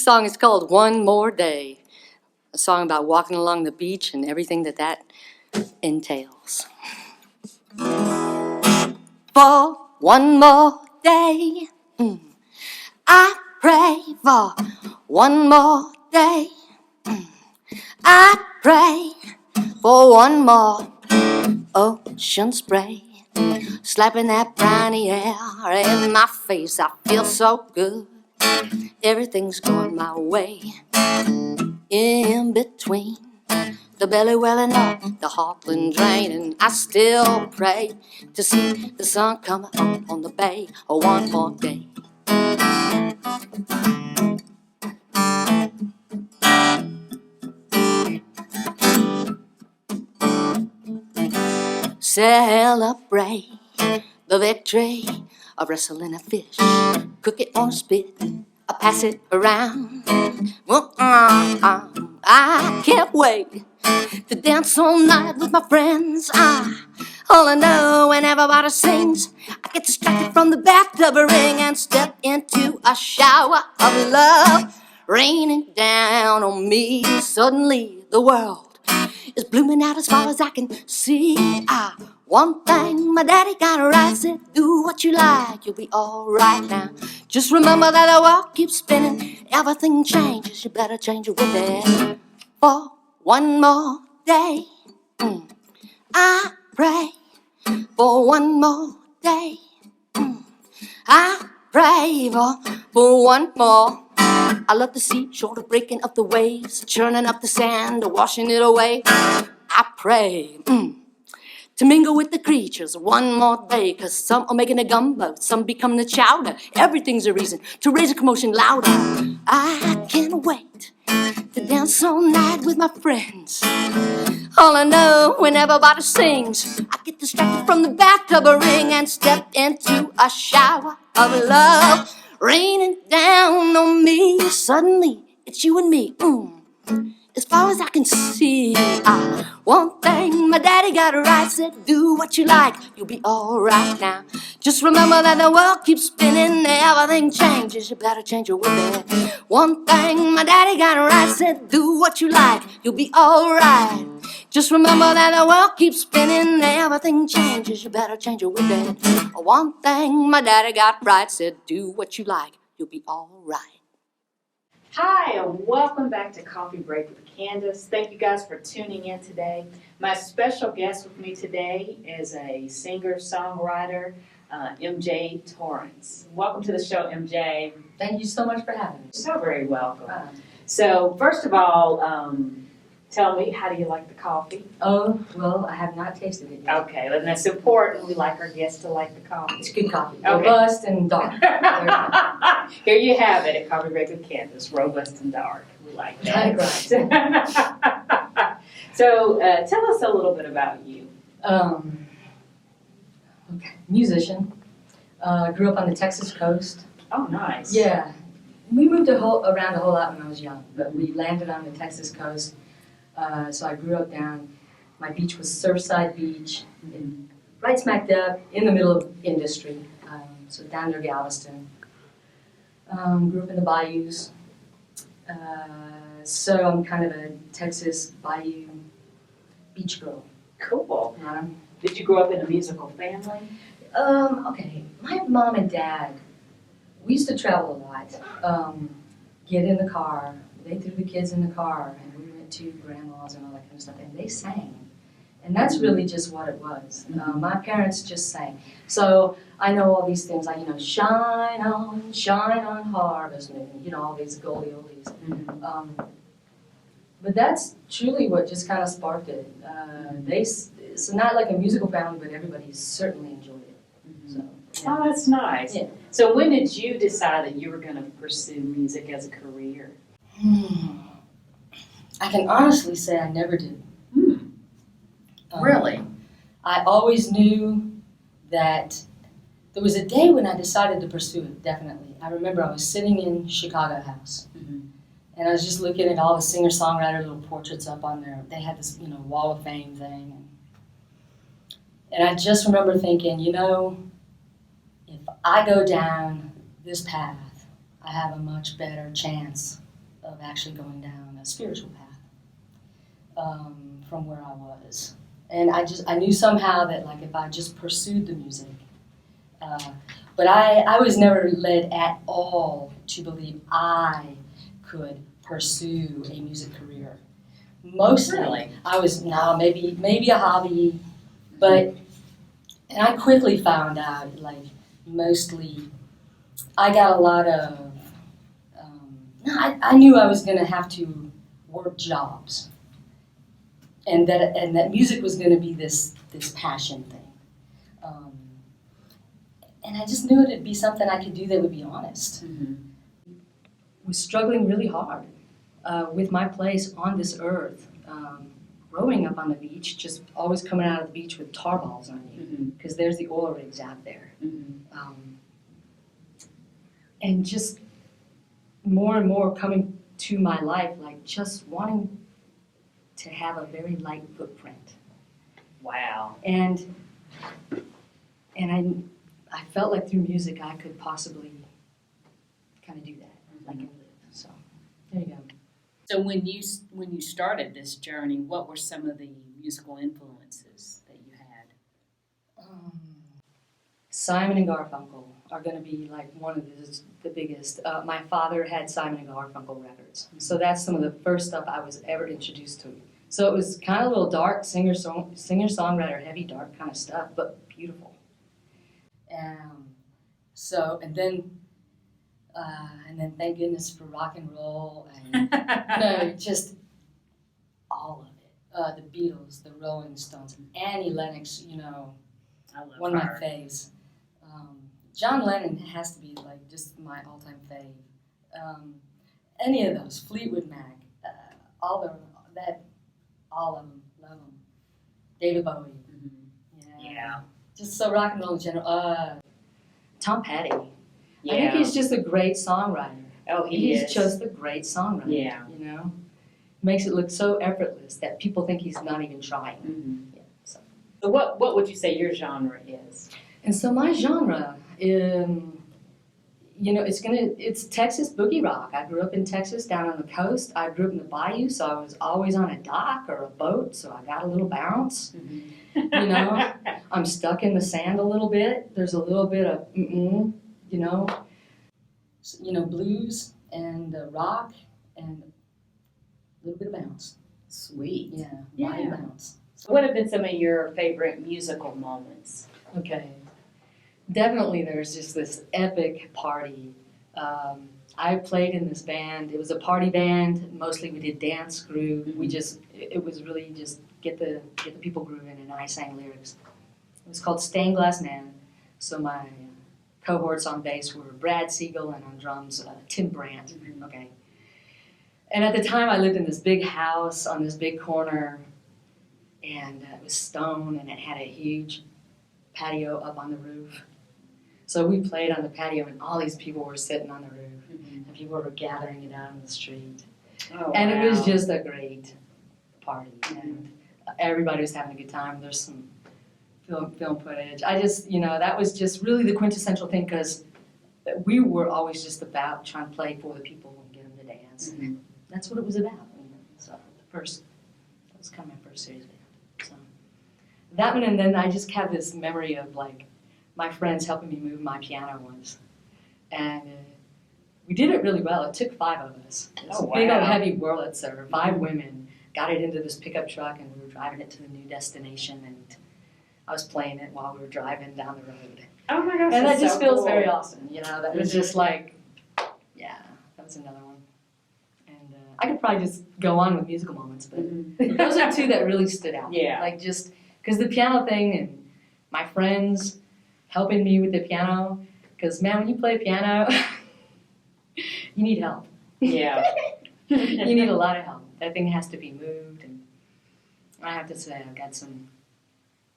song is called One More Day, a song about walking along the beach and everything that entails. For one more day, I pray for one more day. I pray for one more ocean spray, slapping that briny air in my face. I feel so good, everything's going my way. In between the belly welling up, the heartland draining, I still pray to see the sun come up on the bay one more day. Celebrate the victory of wrestling a fish, cook it on a spit, I pass it around. I can't wait to dance all night with my friends. All I know when everybody sings, I get distracted from the bathtub ring and step into a shower of love raining down on me. Suddenly the world is blooming out as far as I can see. One thing my daddy got right, said, do what you like, you'll be alright now. Just remember that the world keeps spinning, everything changes, you better change it with it. For one more day, I pray. For one more day, I pray for one more. I love the seashore, the breaking of the waves, churning up the sand, washing it away. I pray to mingle with the creatures one more day, 'cause some are making a gumbo, some becoming the chowder. Everything's a reason to raise a commotion louder. I can't wait to dance all night with my friends. All I know when everybody sings, I get distracted from the bathtub ring and step into a shower of love raining down on me. Suddenly it's you and me, as far as I can see. One thing my daddy got right, said, do what you like, you'll be alright now. Just remember that the world keeps spinning, everything changes, you better change it with it. One thing my daddy got right, said, do what you like, you'll be alright. Just remember that the world keeps spinning, everything changes, you better change it with it. One thing my daddy got right, said, do what you like, you'll be alright. Hi, and welcome back to Coffee Break with Candace. Thank you guys for tuning in today. My special guest with me today is a singer-songwriter, MJ Torrance. Welcome to the show, MJ. Thank you so much for having me. So very welcome. So, first of all, tell me, how do you like the coffee? Oh, well, I have not tasted it yet. Okay, and that's important. We like our guests to like the coffee. It's good coffee. Okay. Robust and dark. Here you have it at Coffee Break with Candace, robust and dark. We like that. Right. So tell us a little bit about you. Okay. Musician. Grew up on the Texas coast. Oh, nice. Yeah. We moved around a whole lot when I was young, but we landed on the Texas coast. So I grew up down, my beach was Surfside Beach, right smack dab in the middle of industry, so down near Galveston. Grew up in the bayous, so I'm kind of a Texas bayou beach girl. Cool. Did you grow up in a musical family? Okay, my mom and dad, we used to travel a lot, get in the car, they threw the kids in the car, and we went to grandma's and all that kind of stuff, and they sang. And that's really just what it was. My parents just sang. So I know all these things like, shine on harvest moon, all these goldie oldies. But that's truly what just kind of sparked it. It's not like a musical family, but everybody certainly enjoyed it. So, yeah. Oh, that's nice. Yeah. So when did you decide that you were going to pursue music as a career? I can honestly say I never did. Really? I always knew that there was a day when I decided to pursue it, definitely. I remember I was sitting in Chicago House, and I was just looking at all the singer-songwriter little portraits up on there. They had this, Wall of Fame thing. And I just remember thinking, if I go down this path, I have a much better chance of actually going down a spiritual path from where I was. And I knew somehow that like if I just pursued the music, but I was never led at all to believe I could pursue a music career. Mostly, Really? I was maybe a hobby, but and I quickly found out like mostly I got a lot of I knew I was going to have to work jobs, and that music was going to be this passion thing, and I just knew it'd be something I could do that would be honest. Mm-hmm. Was struggling really hard with my place on this earth. Growing up on the beach, just always coming out of the beach with tar balls on you, because there's the oil rigs out there. And just more and more coming to my life, like just wanting to have a very light footprint. Wow. And I felt like through music I could possibly kind of do that, like and live. So there you go. So when you started this journey, what were some of the musical influences that you had? Simon and Garfunkel are going to be like one of the biggest. My father had Simon and Garfunkel records, so that's some of the first stuff I was ever introduced to. So it was kind of a little dark singer-songwriter, heavy, dark kind of stuff, but beautiful. And then thank goodness for rock and roll and just all of it. The Beatles, the Rolling Stones, Annie Lennox, I love one of her. my faves. John Lennon has to be like just my all-time fave. Any of those, Fleetwood Mac, all of them, love them. David Bowie. Yeah. Just so rock and roll in general. Tom Petty. Yeah. I think he's just a great songwriter. Oh, he's He's just a great songwriter. Yeah. Makes it look so effortless that people think he's not even trying. Mm-hmm. Yeah, so. So what would you say your genre is? And so my genre, it's Texas boogie rock. I grew up in Texas, down on the coast. I grew up in the bayou, so I was always on a dock or a boat, so I got a little bounce. I'm stuck in the sand a little bit. There's a little bit of blues and rock and a little bit of bounce. Sweet. Yeah, bayou bounce. What have been some of your favorite musical moments? Okay. Definitely there's just this epic party. I played in this band. It was a party band. Mostly we did dance, groove. It was really just get the people grooving, and I sang lyrics. It was called Stained Glass Man. So my cohorts on bass were Brad Siegel, and on drums, Tim Brandt. Okay. And at the time I lived in this big house on this big corner, and it was stone, and it had a huge patio up on the roof. So we played on the patio, and all these people were sitting on the roof, and people were gathering it out on the street. Oh, And wow. it was just a great party, and everybody was having a good time. There's some film footage. That was just really the quintessential thing, because we were always just about trying to play for the people and get them to dance. And that's what it was about. So that was kind of my first series band. So that one, and then I just have this memory of like my friends helping me move my piano once, and we did it really well. It took 5 of us. It was a big old heavy Wurlitzer. 5 women got it into this pickup truck, and we were driving it to the new destination, and I was playing it while we were driving down the road. Oh my gosh, And that that's just so feels cool. very awesome. That was just like, yeah, that was another one. And I could probably just go on with musical moments, but those are 2 that really stood out. Yeah. Like just because the piano thing and my friends helping me with the piano, because man, when you play piano, you need help. Yeah. You need a lot of help. That thing has to be moved, and I have to say I've got some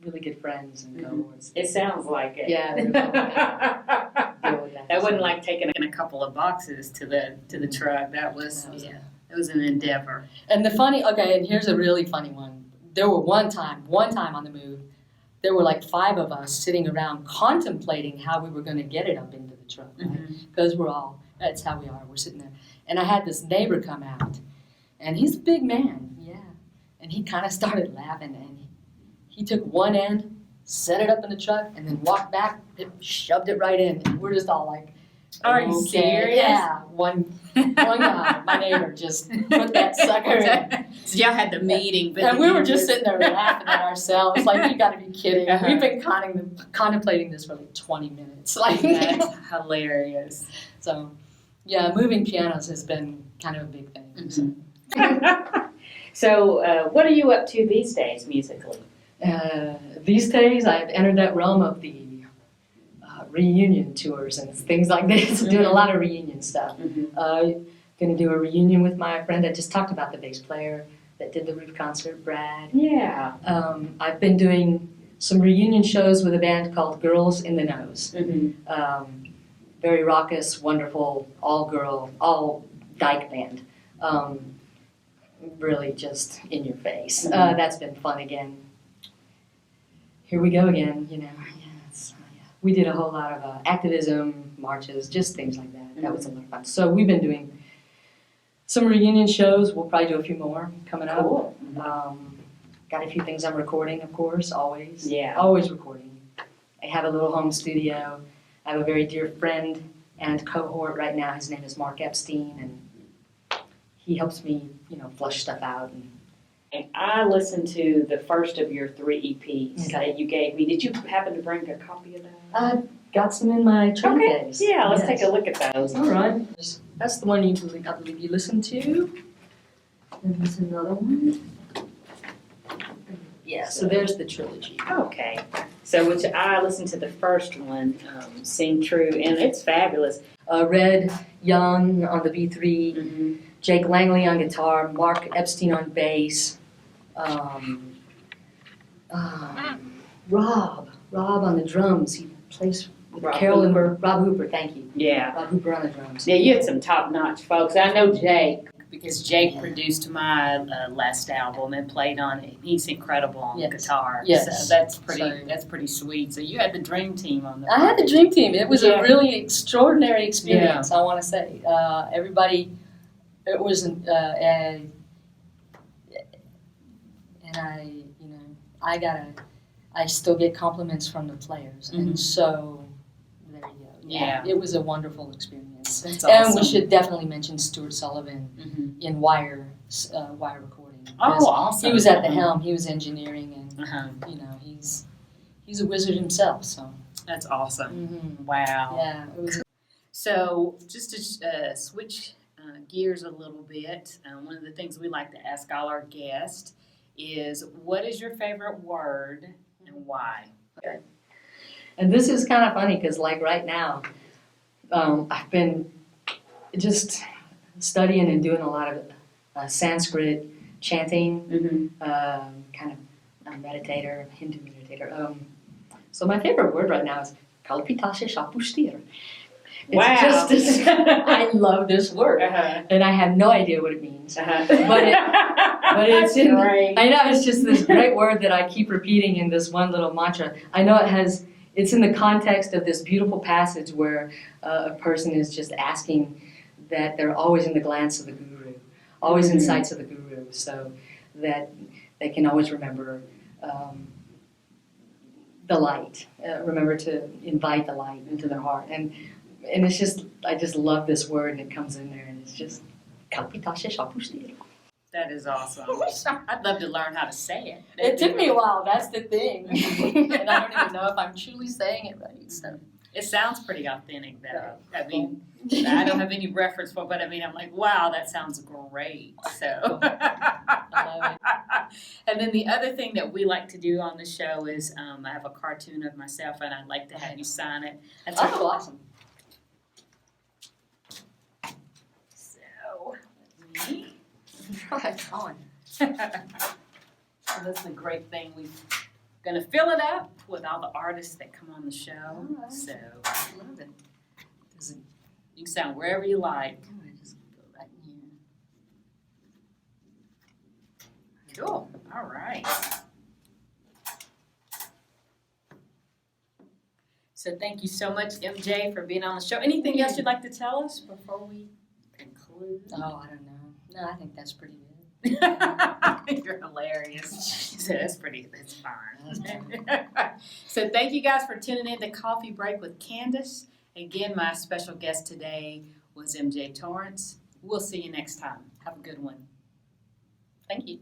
really good friends and cohorts. It sounds like it. Yeah. Deal with That wasn't like taking a couple of boxes to the truck. That was it was an endeavor. And and here's a really funny one. There were one time on the move, there were like 5 of us sitting around contemplating how we were going to get it up into the truck, right? Because that's how we are. We're sitting there. And I had this neighbor come out, and he's a big man, yeah. And he kind of started laughing, and he took one end, set it up in the truck, and then walked back, shoved it right in. And we're just all like, Are you okay. serious? Yeah, one guy, my neighbor, just put that sucker in. So y'all had the meeting, but And we were just sitting there laughing at ourselves, like, you got to be kidding. Uh-huh. We've been contemplating this for like 20 minutes. Like, That's hilarious. so, yeah, moving pianos has been kind of a big thing. Mm-hmm. So, what are you up to these days musically? These days, I've entered that realm of the reunion tours and things like this. Doing a lot of reunion stuff. Mm-hmm. Going to do a reunion with my friend. I just talked about the bass player that did the roof concert, Brad. Yeah. I've been doing some reunion shows with a band called Girls in the Nose. Mm-hmm. Very raucous, wonderful, all-girl, all-dyke band. Really just in your face. Mm-hmm. That's been fun again. Here we go again, you know. Yeah. We did a whole lot of activism, marches, just things like that. That was a lot of fun. So we've been doing some reunion shows. We'll probably do a few more coming up. Cool. Got a few things I'm recording, of course, always. Yeah. Always recording. I have a little home studio. I have a very dear friend and cohort right now. His name is Mark Epstein, and he helps me, flush stuff out. And I listened to the first of your 3 EPs Okay. that you gave me. Did you happen to bring a copy of that? I got some in my train Okay. case. Yeah, let's Yes. take a look at those. All right. That's the one I believe you listened to. And there's another one. Yeah, so there's the trilogy. Okay. So which I listened to the first one, Sing True, and it's fabulous. Red Young on the B3, Mm-hmm. Jake Langley on guitar, Mark Epstein on bass, Rob on the drums. He plays with Rob Carol Hooper. and Rob Hooper, thank you. Yeah. Rob Hooper on the drums. Yeah, you had some top-notch folks. I know Jake, because Jake produced my last album and played on it. He's incredible on Yes. guitar. Yes. So that's pretty sweet. So you had the dream team on the I had the dream team. It was Yeah. a really extraordinary experience, I want to say. Everybody, it was, and I still get compliments from the players. Mhm. And so, there you go. Yeah. It was a wonderful experience. That's And awesome. we should definitely mention Stuart Sullivan Mhm. in wire recording. Oh, because awesome. He was at the helm. He was engineering, and Uh-huh. he's a wizard himself. So That's awesome. mhm. Wow. Yeah, it was. So just to switch gears a little bit, one of the things we like to ask all our guests is, what is your favorite word and why? And this is kind of funny because, like right now, I've been just studying and doing a lot of Sanskrit chanting, Mm-hmm. kind of a meditator, Hindu meditator. So my favorite word right now is kalpitashe shapushtir. Wow. I love this word, Uh-huh. and I have no idea what it means. Uh-huh. But it's in, great. I know it's just this great word that I keep repeating in this one little mantra. I know it's in the context of this beautiful passage where a person is just asking that they're always in the glance of the guru, always in Mhm. sights of the guru, so that they can always remember the light, remember to invite the light into their heart. And it's just, I just love this word, and it comes in there, and it's just kalpitashe shapushtir. That is awesome. I'd love to learn how to say it. It took me a while, that's the thing. And I don't even know if I'm truly saying it right. So. It sounds pretty authentic, though. I mean, I don't have any reference for it, but I mean, I'm like, wow, that sounds great. So, love and then the other thing that we like to do on the show is I have a cartoon of myself, and I'd like to have you sign it. That's Oh, awesome. So, let me. Right on. So that's the great thing. We're gonna fill it up with all the artists that come on the show. Alright. So I love it. you can sound wherever you like. I'm gonna just go right here. Cool. All right. So thank you so much, MJ, for being on the show. Anything else you'd like to tell us before we conclude? blues? Oh, I don't know. No, I think that's pretty good. You're hilarious. So that's fine. That's So thank you guys for tuning in to Coffee Break with Candace. Again, my special guest today was MJ Torrance. We'll see you next time. Have a good one. Thank you.